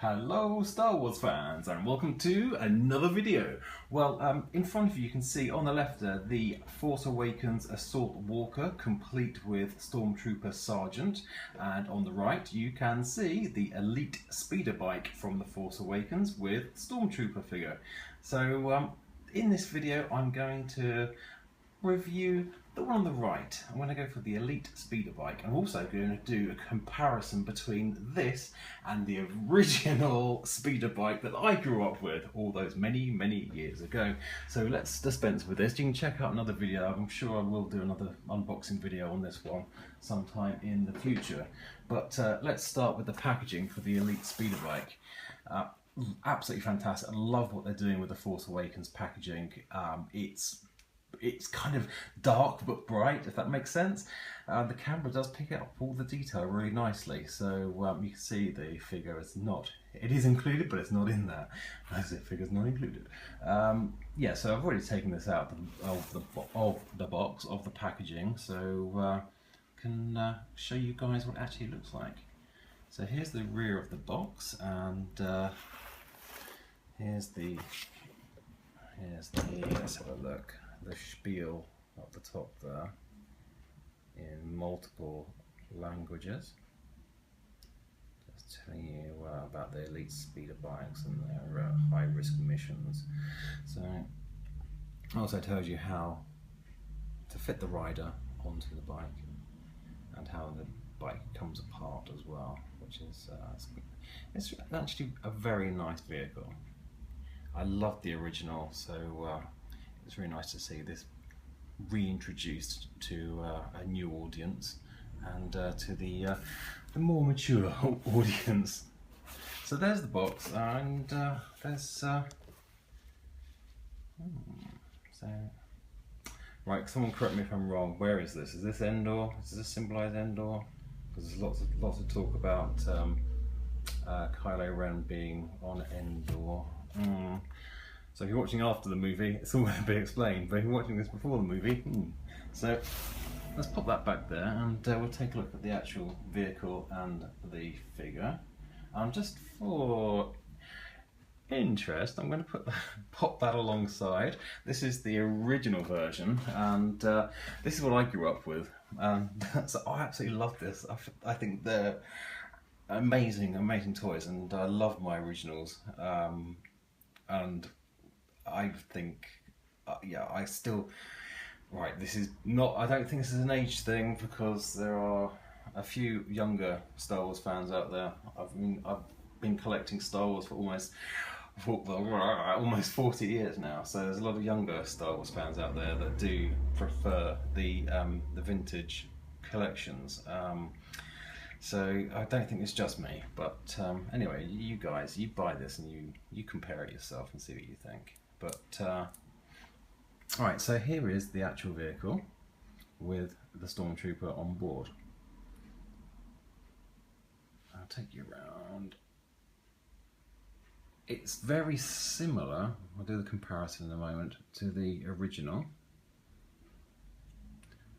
Hello Star Wars fans and welcome to another video. Well, in front of you can see on the left there the Force Awakens Assault Walker complete with Stormtrooper Sergeant, and on the right you can see the Elite Speeder Bike from the Force Awakens with Stormtrooper figure. So in this video I'm going to review the one on the right. I'm going to go for the Elite Speeder Bike. I'm also going to do a comparison between this and the original speeder bike that I grew up with all those many years ago. So let's dispense with this. You can check out another video. I'm sure I will do another unboxing video on this one sometime in the future. But let's start with the packaging for the Elite Speeder Bike. Absolutely fantastic. I love what they're doing with the Force Awakens packaging. It's kind of dark but bright, if that makes sense. The camera does pick up all the detail really nicely, so you can see the figure is not, it is included but it's not in there, as if figure's not included. Yeah, so I've already taken this out of the box, of the packaging, so can show you guys what it actually looks like. So here's the rear of the box, and here's the, let's have a look. The spiel at the top there in multiple languages, just telling you about the elite speeder bikes and their high-risk missions. So it also tells you how to fit the rider onto the bike and how the bike comes apart as well, which is it's actually a very nice vehicle. I love the original, so it's really nice to see this reintroduced to a new audience and to the more mature audience. So there's the box, and there's so right. Someone correct me if I'm wrong. Where is this? Is this Endor? Does this symbolise Endor? Because there's lots of talk about Kylo Ren being on Endor. So if you're watching after the movie, it's all going to be explained, but if you're watching this before the movie, So let's pop that back there, and we'll take a look at the actual vehicle and the figure. Just for interest, I'm going to pop that alongside. This is the original version, and this is what I grew up with. So I absolutely love this. I think they're amazing toys, and I love my originals. And I think, yeah, I still, right, this is not, I don't think this is an age thing, because there are a few younger Star Wars fans out there. I've been collecting Star Wars for almost 40 years now, so there's a lot of younger Star Wars fans out there that do prefer the vintage collections. So I don't think it's just me, but anyway, you guys, you buy this and you compare it yourself and see what you think. But alright, so here is the actual vehicle with the Stormtrooper on board. I'll take you around. It's very similar, I'll do the comparison in a moment, to the original,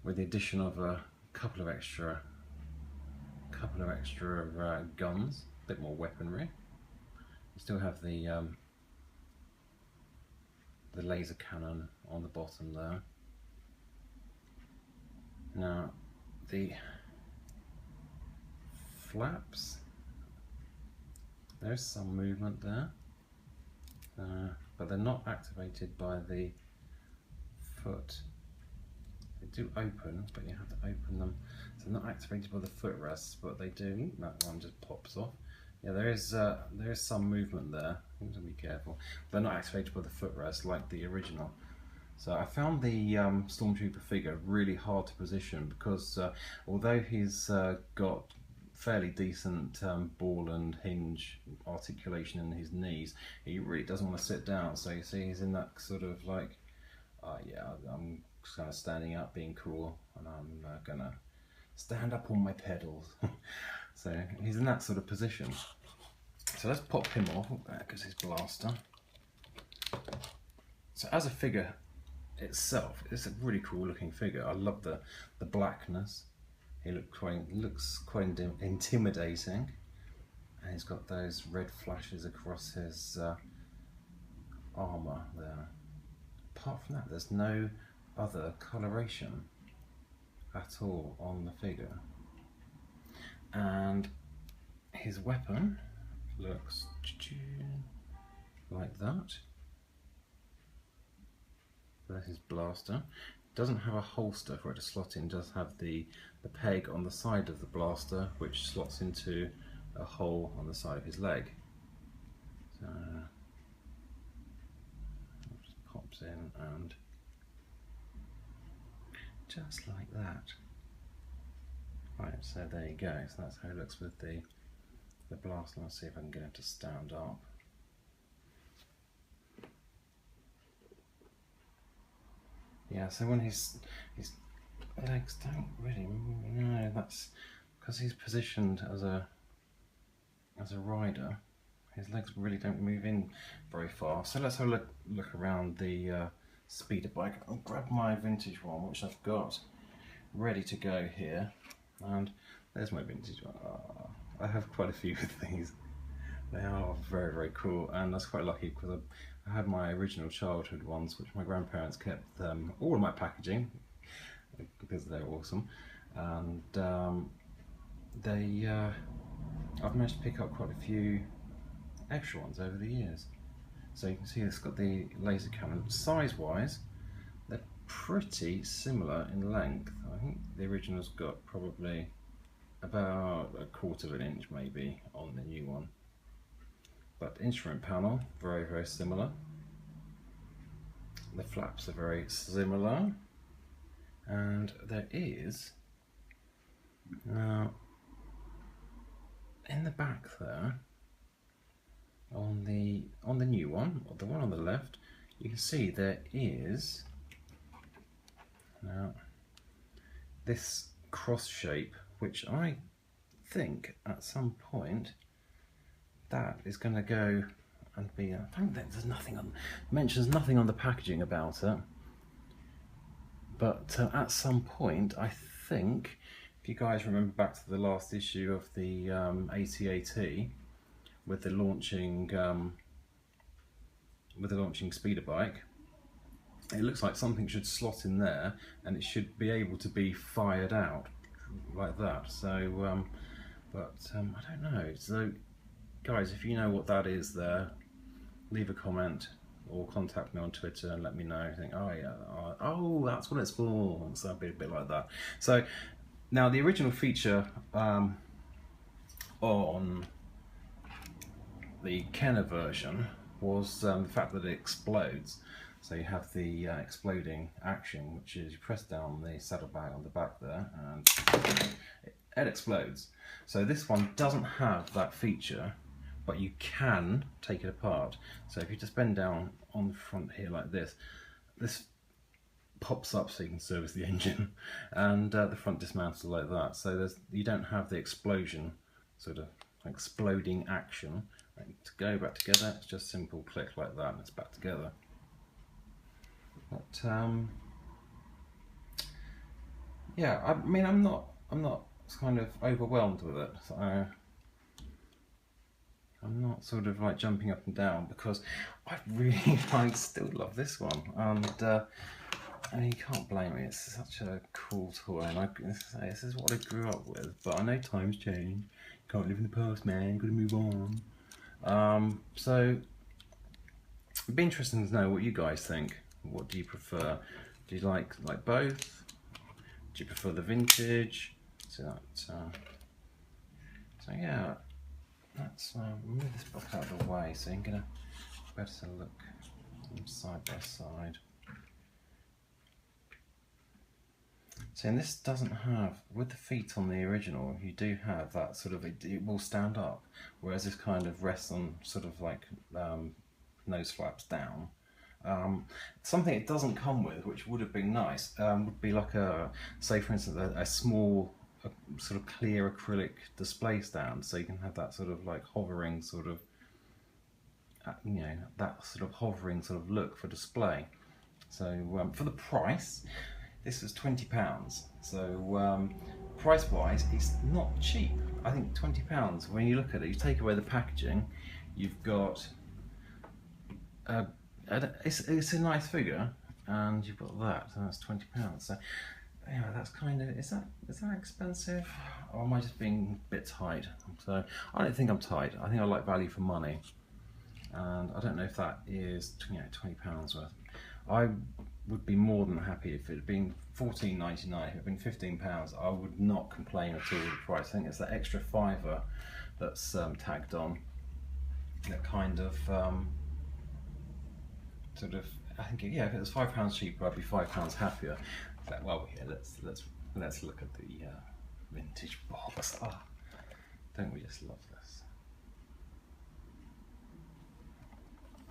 with the addition of a couple of extra guns, a bit more weaponry. You still have the laser cannon on the bottom there. Now the flaps, there's some movement there, but they're not activated by the foot. They do open, but you have to open them. So they're not activated by the footrests, but they do. That one just pops off. Yeah, there is some movement there. You have to be careful. They're not activated by the footrest like the original. So I found the Stormtrooper figure really hard to position, because although he's got fairly decent ball and hinge articulation in his knees, he really doesn't want to sit down. So you see he's in that sort of like, yeah, I'm kind of standing up being cool, and I'm gonna stand up on my pedals. So he's in that sort of position. So let's pop him off. There goes his blaster. So as a figure itself, it's a really cool looking figure. I love the blackness. He looks quite intimidating, And he's got those red flashes across his armour there. Apart from that, there's no other coloration at all on the figure. And his weapon looks like that. There's his blaster. Doesn't have a holster for it to slot in, does have the peg on the side of the blaster which slots into a hole on the side of his leg. So it just pops in and just like that. Right, so there you go. So that's how it looks with the blaster. Let's see if I can get him to stand up. Yeah, so when his legs don't really move, no, that's because he's positioned as a rider. His legs really don't move in very far. So let's have a look around the speeder bike. I'll grab my vintage one, which I've got ready to go here. And there's my vintage one. Oh, I have quite a few of these. They are very, very cool, and that's quite lucky because I had my original childhood ones, which my grandparents kept all of my packaging because they're awesome, and I've managed to pick up quite a few extra ones over the years. So you can see it's got the laser cannon. Size-wise, they're pretty similar in length. I think the original's got probably about 1/4 of an inch maybe on the new one. But instrument panel, very, very similar. The flaps are very similar. And there is, now, in the back there, on the new one, or the one on the left, you can see there is now this cross shape, which I think at some point that is going to go and be. I think that there's nothing on, mentions nothing on the packaging about it, but at some point, I think, if you guys remember back to the last issue of the AT-AT with the launching speeder bike, it looks like something should slot in there, and it should be able to be fired out like that. So, I don't know. So, guys, if you know what that is there, leave a comment or contact me on Twitter and let me know. Think, oh yeah, oh, that's what it's for. So a bit like that. So now the original feature on the Kenner version was the fact that it explodes. So you have the exploding action, which is you press down the saddlebag on the back there and it explodes. So this one doesn't have that feature, but you can take it apart. So if you just bend down on the front here like this, this pops up so you can service the engine, and the front dismantles like that. So you don't have the explosion, sort of exploding action. And to go back together, it's just simple click like that, and it's back together. But yeah, I mean, I'm not kind of overwhelmed with it. So I'm not sort of like jumping up and down because I really still love this one, and I mean, you can't blame me. It's such a cool toy, and this is what I grew up with. But I know times change. Can't live in the past, man. Got to move on. So it'd be interesting to know what you guys think. What do you prefer? Do you like both? Do you prefer the vintage? So yeah. Let's move this book out of the way so you can get a better look side by side. So, and this doesn't have, with the feet on the original, you do have that sort of, it will stand up, whereas this kind of rests on sort of like nose flaps down. Something it doesn't come with, which would have been nice, would be like say for instance, a small sort of clear acrylic display stand, so you can have that sort of like hovering sort of, you know, that sort of hovering sort of look for display. So for the price, this is £20. So price wise, it's not cheap. I think £20, when you look at it, you take away the packaging, you've got, it's a nice figure, and you've got that, and that's £20. So, yeah, that's kind of, is that expensive? Or am I just being a bit tight? So, I don't think I'm tight. I think I like value for money. And I don't know if that is, you know, £20 worth. I would be more than happy if it had been $14.99. If it had been £15, I would not complain at all with the price. I think it's that extra fiver that's tagged on that kind of sort of. I think, yeah, if it was £5 cheaper, I'd be £5 happier. So, well, yeah, let's look at the vintage box. Ah, don't we just love this?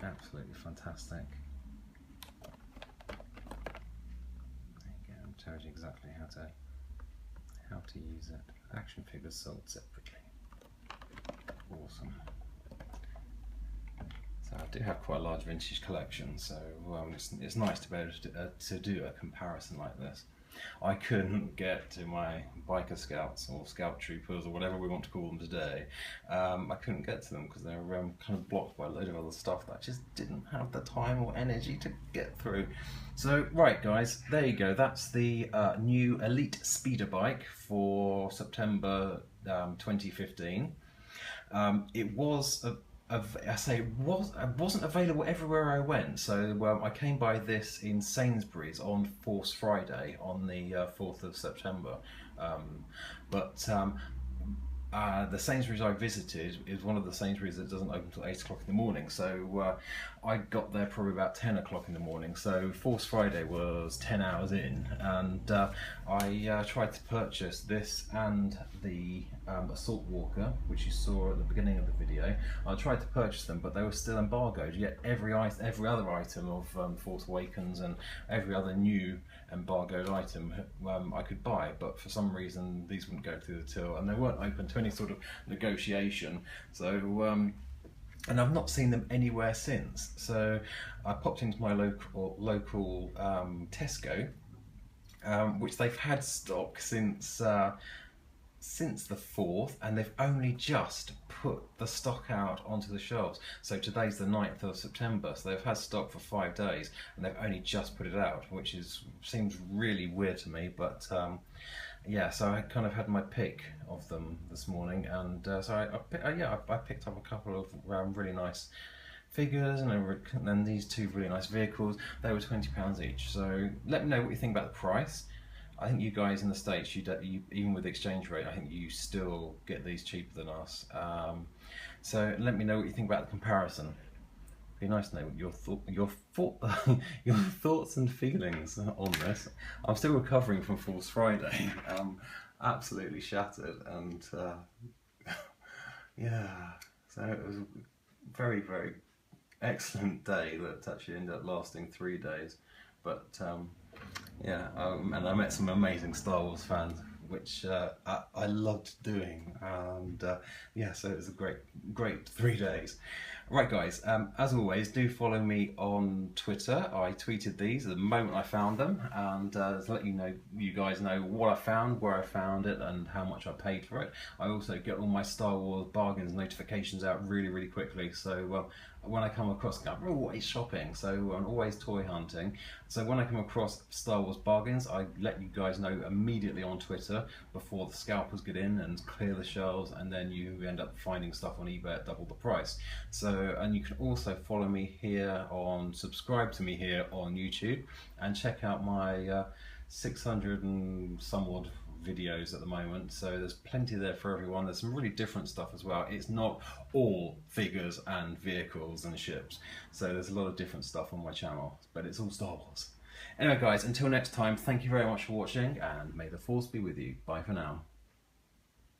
Absolutely fantastic. Tells you exactly how to use it. Action figures sold separately. Awesome. So I do have quite a large vintage collection, so it's nice to be able to do a comparison like this. I couldn't get to my biker scouts or scout troopers or whatever we want to call them today. I couldn't get to them because they were kind of blocked by a load of other stuff that I just didn't have the time or energy to get through. So right guys, there you go. That's the new Elite Speeder bike for September 2015. It was it wasn't available everywhere I went, so I came by this in Sainsbury's on Force Friday on the 4th of September. The Sainsbury's I visited is one of the Sainsbury's that doesn't open until 8 o'clock in the morning, so I got there probably about 10 o'clock in the morning, so Force Friday was 10 hours in, and I tried to purchase this and the Assault Walker, which you saw at the beginning of the video. I tried to purchase them, but they were still embargoed, yet every other item of Force Awakens and every other new embargoed item I could buy, but for some reason these wouldn't go through the till, and they weren't open to any sort of negotiation. So and I've not seen them anywhere since. So I popped into my local Tesco, which they've had stock since the 4th, and they've only just put the stock out onto the shelves. So today's the 9th of September, so they've had stock for 5 days, and they've only just put it out, which seems really weird to me, but yeah, so I kind of had my pick of them this morning, and so I picked up a couple of really nice figures and these two really nice vehicles. They were £20 each, so let me know what you think about the price. I think you guys in the States, even with the exchange rate, I think you still get these cheaper than us. So let me know what you think about the comparison. Be nice to know your thoughts and feelings on this. I'm still recovering from Force Friday. Absolutely shattered, and yeah. So it was a very, very excellent day that actually ended up lasting 3 days. But yeah, and I met some amazing Star Wars fans, which I loved doing, and yeah, so it was a great 3 days. Right guys, as always, do follow me on Twitter. I tweeted these the moment I found them, and to let you guys know what I found, where I found it, and how much I paid for it. I also get all my Star Wars bargains notifications out really quickly, so when I come across, I'm always shopping, so I'm always toy hunting. So when I come across Star Wars bargains, I let you guys know immediately on Twitter before the scalpers get in and clear the shelves, and then you end up finding stuff on eBay at double the price. So, and you can also follow me here subscribe to me here on YouTube, and check out my 600 and some odd videos at the moment, so there's plenty there for everyone. There's some really different stuff as well. It's not all figures and vehicles and ships, so there's a lot of different stuff on my channel, but it's all Star Wars. Anyway guys, until next time, thank you very much for watching, and may the Force be with you. Bye for now.